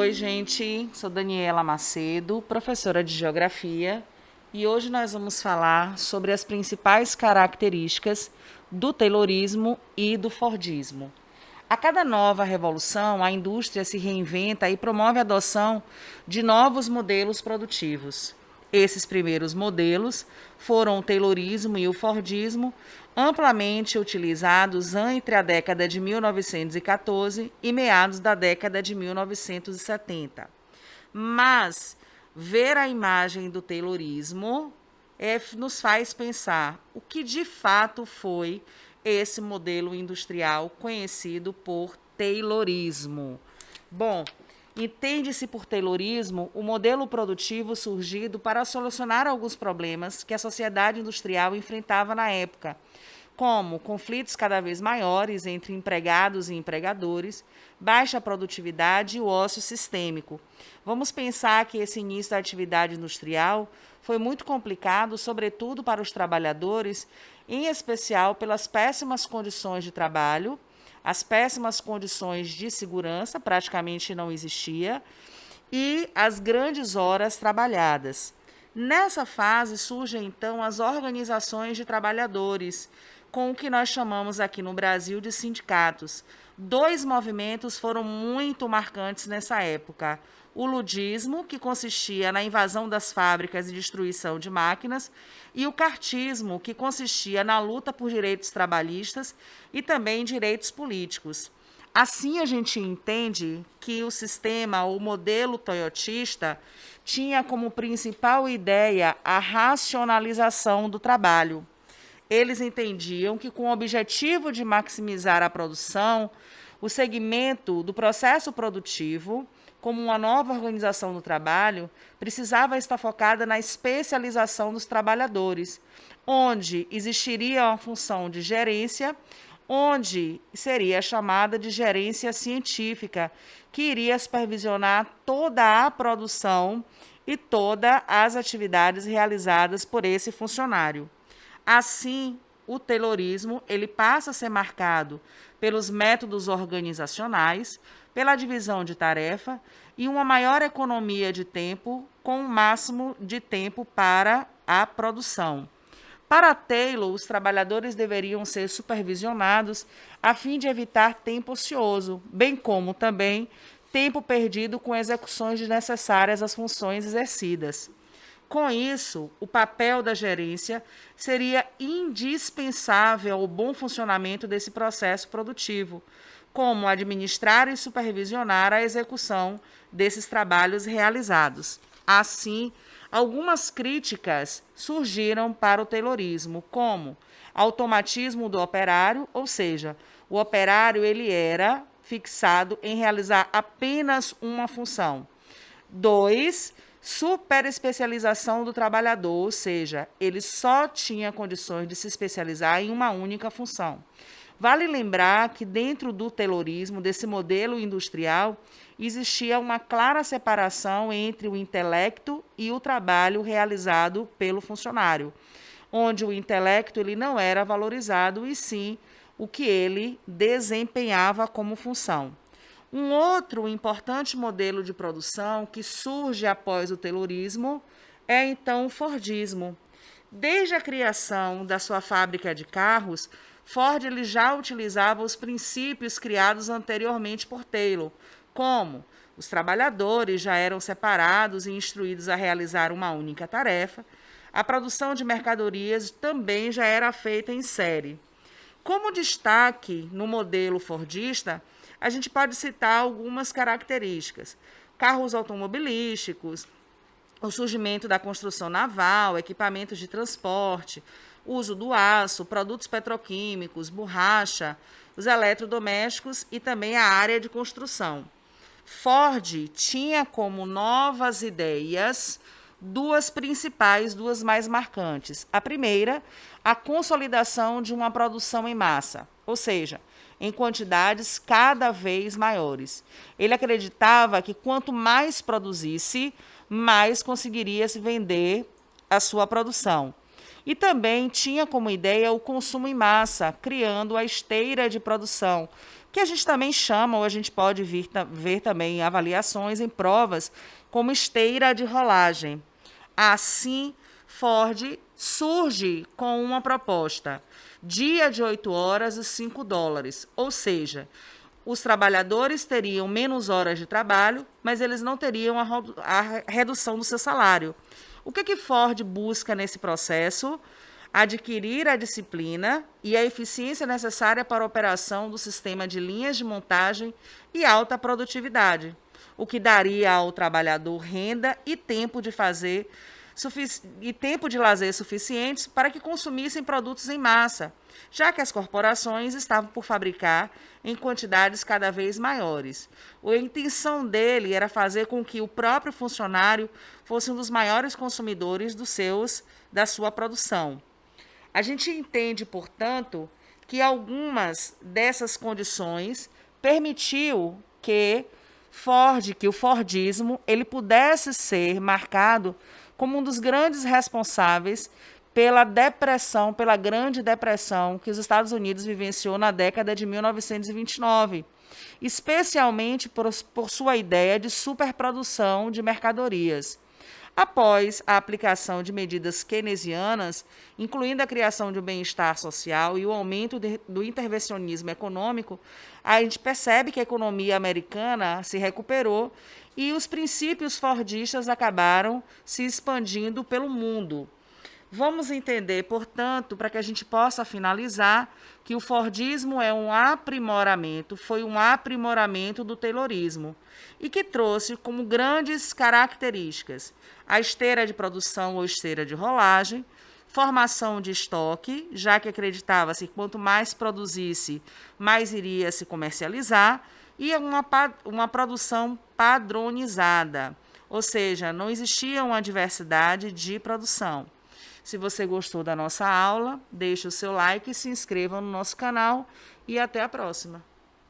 Oi, gente. Sou Daniela Macedo, professora de Geografia, e hoje nós vamos falar sobre as principais características do Taylorismo e do Fordismo. A cada nova revolução, a indústria se reinventa e promove a adoção de novos modelos produtivos. Esses primeiros modelos foram o Taylorismo e o Fordismo, amplamente utilizados entre a década de 1914 e meados da década de 1970. Mas ver a imagem do Taylorismo nos faz pensar o que de fato foi esse modelo industrial conhecido por Taylorismo. Bom, entende-se por Taylorismo o modelo produtivo surgido para solucionar alguns problemas que a sociedade industrial enfrentava na época, como conflitos cada vez maiores entre empregados e empregadores, baixa produtividade e o ócio sistêmico. Vamos pensar que esse início da atividade industrial foi muito complicado, sobretudo para os trabalhadores, em especial pelas péssimas condições de trabalho, as péssimas condições de segurança, praticamente não existia, e as grandes horas trabalhadas. Nessa fase surgem então as organizações de trabalhadores, com o que nós chamamos aqui no Brasil de sindicatos. Dois movimentos foram muito marcantes nessa época: o ludismo, que consistia na invasão das fábricas e destruição de máquinas, e o cartismo, que consistia na luta por direitos trabalhistas e também direitos políticos. Assim, a gente entende que o sistema, o modelo toyotista, tinha como principal ideia a racionalização do trabalho. Eles entendiam que, com o objetivo de maximizar a produção, o segmento do processo produtivo, como uma nova organização do trabalho, precisava estar focada na especialização dos trabalhadores, onde existiria uma função de gerência, onde seria chamada de gerência científica, que iria supervisionar toda a produção e todas as atividades realizadas por esse funcionário. Assim, o Taylorismo ele passa a ser marcado pelos métodos organizacionais, pela divisão de tarefa e uma maior economia de tempo, com o máximo de tempo para a produção. Para Taylor, os trabalhadores deveriam ser supervisionados a fim de evitar tempo ocioso, bem como também tempo perdido com execuções desnecessárias às funções exercidas. Com isso, o papel da gerência seria indispensável ao bom funcionamento desse processo produtivo, como administrar e supervisionar a execução desses trabalhos realizados. Assim, algumas críticas surgiram para o Taylorismo, como automatismo do operário, ou seja, o operário ele era fixado em realizar apenas uma função. 2, superespecialização do trabalhador, ou seja, ele só tinha condições de se especializar em uma única função. Vale lembrar que dentro do Taylorismo, desse modelo industrial, existia uma clara separação entre o intelecto e o trabalho realizado pelo funcionário, onde o intelecto ele não era valorizado e sim o que ele desempenhava como função. Um outro importante modelo de produção que surge após o Taylorismo é então o Fordismo. Desde a criação da sua fábrica de carros, Ford ele já utilizava os princípios criados anteriormente por Taylor, como os trabalhadores já eram separados e instruídos a realizar uma única tarefa, a produção de mercadorias também já era feita em série. Como destaque no modelo fordista, a gente pode citar algumas características: carros automobilísticos, o surgimento da construção naval, equipamentos de transporte, uso do aço, produtos petroquímicos, borracha, os eletrodomésticos e também a área de construção. Ford tinha como novas ideias duas principais, duas mais marcantes. A primeira, a consolidação de uma produção em massa, ou seja, em quantidades cada vez maiores. Ele acreditava que quanto mais produzisse, mais conseguiria se vender a sua produção. E também tinha como ideia o consumo em massa, criando a esteira de produção, que a gente também chama, ou a gente pode ver também em avaliações, em provas, como esteira de rolagem. Assim, Ford surge com uma proposta: dia de 8 horas e $5, ou seja, os trabalhadores teriam menos horas de trabalho, mas eles não teriam a redução do seu salário. O que Ford busca nesse processo? Adquirir a disciplina e a eficiência necessária para a operação do sistema de linhas de montagem e alta produtividade, o que daria ao trabalhador renda e tempo de lazer suficientes para que consumissem produtos em massa, já que as corporações estavam por fabricar em quantidades cada vez maiores. A intenção dele era fazer com que o próprio funcionário fosse um dos maiores consumidores da sua produção. A gente entende, portanto, que algumas dessas condições permitiu que o Fordismo, ele pudesse ser marcado como um dos grandes responsáveis pela depressão, pela Grande Depressão que os Estados Unidos vivenciou na década de 1929, especialmente por sua ideia de superprodução de mercadorias. Após a aplicação de medidas keynesianas, incluindo a criação de um bem-estar social e o aumento do intervencionismo econômico, a gente percebe que a economia americana se recuperou e os princípios fordistas acabaram se expandindo pelo mundo. Vamos entender, portanto, para que a gente possa finalizar, que o Fordismo foi um aprimoramento do Taylorismo e que trouxe como grandes características a esteira de produção ou esteira de rolagem, formação de estoque, já que acreditava-se que quanto mais produzisse, mais iria se comercializar, e uma produção padronizada, ou seja, não existia uma diversidade de produção. Se você gostou da nossa aula, deixe o seu like e se inscreva no nosso canal e até a próxima.